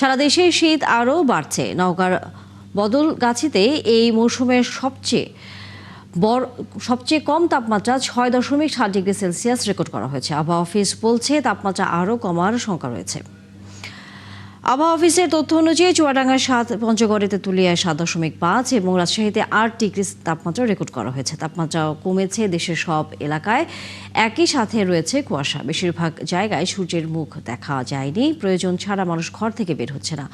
সারা দেশে শীত আরও বাড়ছে। নওগাঁর বদলগাছিতে এই মৌসুমের সবচেয়ে কম তাপমাত্রা 6.7 ডিগ্রি সেলসিয়াস রেকর্ড করা হয়েছে। আবহাওয়া অফিস বলছে তাপমাত্রা আরও কমার শঙ্কা রয়েছে। আবহাওয়া অফিসের তথ্য অনুযায়ী চুয়াডাঙ্গার 7, পঞ্চগড়ে তেঁতুলিয়ায় 7.5 এবং রাজশাহীতে 8 ডিগ্রি তাপমাত্রা রেকর্ড করা হয়েছে। তাপমাত্রা কমেছে দেশের সব এলাকায়। একই সাথে রয়েছে কুয়াশা। বেশিরভাগ জায়গায় সূর্যের মুখ দেখা যায়নি। প্রয়োজন ছাড়া মানুষ ঘর থেকে বের হচ্ছে না।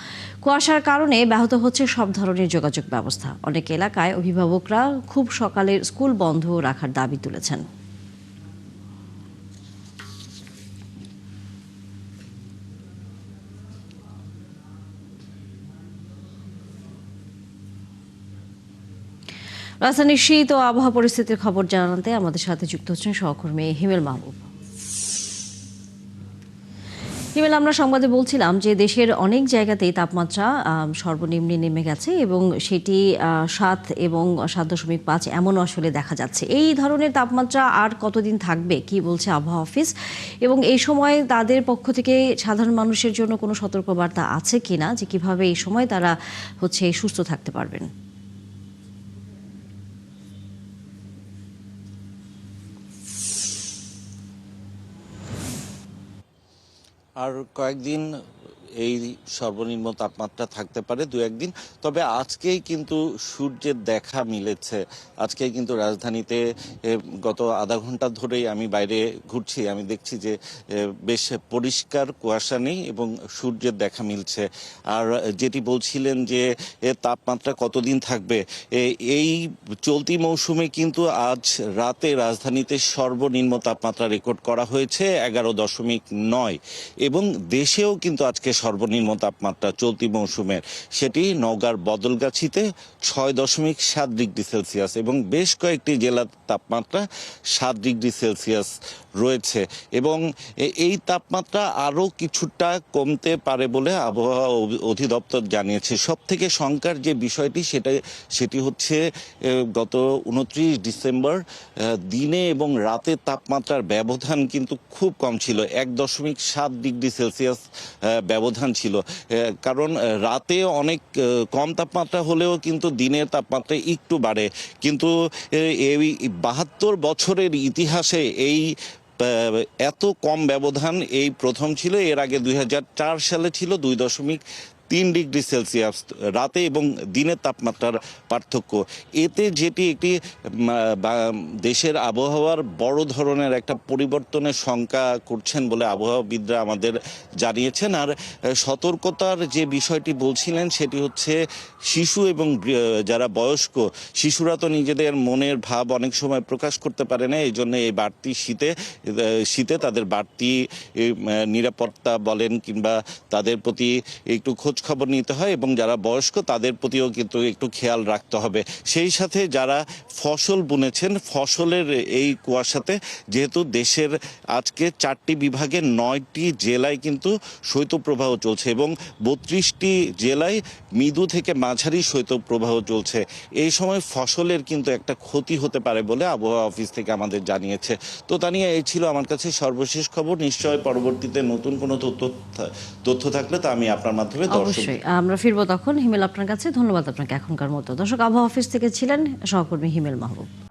কুয়াশার কারণে ব্যাহত হচ্ছে সব ধরনের যোগাযোগ ব্যবস্থা। অনেক এলাকায় অভিভাবকরা খুব সকালে স্কুল বন্ধ রাখার দাবি তুলেছেন। রাজধানীর শীত ও আবহাওয়া পরিস্থিতির খবর জানাতে আমাদের সাথে যুক্ত হচ্ছেন সহকর্মী হিমেল মাহবুব। হিমেল, আমরা সংবাদে বলছিলাম যে দেশের অনেক জায়গাতেই তাপমাত্রা সর্বনিম্নে নেমে গেছে এবং সেটি 7 এবং 7.5 এমনও আসলে দেখা যাচ্ছে। এই ধরনের তাপমাত্রা আর কতদিন থাকবে, কি বলছে আবহাওয়া অফিস, এবং এই সময় তাদের পক্ষ থেকে সাধারণ মানুষের জন্য কোনো সতর্কবার্তা আছে কিনা যে কিভাবে এই সময় তারা সুস্থ থাকতে পারবেন? আর কয়েকদিন এই সর্বনিম্ন তাপমাত্রা থাকতে পারে, 2-1 দিন। তবে আজকেই কিন্তু সূর্যের দেখা মিলেছে। আজকেই কিন্তু রাজধানীতে গত আধা ঘন্টা ধরেই আমি বাইরে ঘুরছি, আমি দেখছি যে বেশ পরিষ্কার, কুয়াশা নেই এবং সূর্যের দেখা মিলছে। আর যেটি বলছিলেন যে তাপমাত্রা কতদিন থাকবে, এই চলতি মৌসুমে কিন্তু আজ রাতে রাজধানীতে সর্বনিম্ন তাপমাত্রা রেকর্ড করা হয়েছে 11.9 এবং দেশেও কিন্তু আজকে সর্বনিম্ন তাপমাত্রা চলতি মৌসুমের সেটি নওগাঁর বদলগাছিতে 6.7 ডিগ্রি সেলসিয়াস এবং বেশ কয়েকটি জেলার তাপমাত্রা 7 ডিগ্রি সেলসিয়াস রয়েছে এবং এই তাপমাত্রা আরও কিছুটা কমতে পারে বলে আবহাওয়া অধিদপ্তর জানিয়েছে। সব থেকে শঙ্কার যে বিষয়টি সেটি হচ্ছে গত 29 ডিসেম্বর দিনে এবং রাতে তাপমাত্রার ব্যবধান কিন্তু খুব কম ছিল, 1.7 ডিগ্রি সেলসিয়াস ব্যবধান ছিল। কারণ রাতে অনেক কম তাপমাত্রা হলেও কিন্তু দিনের তাপমাত্রা একটু বাড়ে, কিন্তু এই 72 বছরের ইতিহাসে এই এত কম ব্যবধান এই প্রথম ছিল। এর আগে 2004 সালে ছিল 2.3 ডিগ্রি সেলসিয়াস রাতে এবং দিনের তাপমাত্রার পার্থক্য। এতে যেটি একটি দেশের আবহাওয়ার বড় ধরনের একটা পরিবর্তনের শঙ্কা করছেন বলে আবহাওয়াবিদরা আমাদের জানিয়েছেন। আর সতর্কতার যে বিষয়টি বলছিলেন সেটি হচ্ছে শিশু এবং যারা বয়স্ক, শিশুরা তো নিজেদের মনের ভাব অনেক সময় প্রকাশ করতে পারে না, এই জন্য এই বাড়তি শীতে তাদের বাড়তি নিরাপত্তা বলেন কিংবা তাদের প্রতি একটু খোঁজ খবর নিতে হয় এবং যারা বয়স্ক তাদের প্রতিও কিন্তু একটু খেয়াল রাখতে হবে। সেই সাথে যারা ফসল বুনেছেন, ফসলের এই কুয়াশাতে যেহেতু দেশের আজকে 4টি বিভাগে 9টি জেলায় কিন্তু শৈত্যপ্রবাহ চলছে এবং 32টি জেলায় মৃদু থেকে মাঝারি শৈত্যপ্রবাহ চলছে। এই সময় ফসলের কিন্তু একটা ক্ষতি হতে পারে বলে আবহাওয়া অফিস থেকে আমাদের জানিয়েছে। তো তা নিয়ে এই ছিল আমার কাছে সর্বশেষ খবর। নিশ্চয় পরবর্তীতে নতুন কোনো তথ্য থাকলে তা আমি আপনার মাধ্যমে অবশ্যই আমরা ফিরবো তখন। হিমেল, আপনার কাছে ধন্যবাদ আপনাকে এখনকার মতো। দর্শক, আবহাওয়া অফিস থেকে ছিলেন সহকর্মী হিমেল মাহবুব।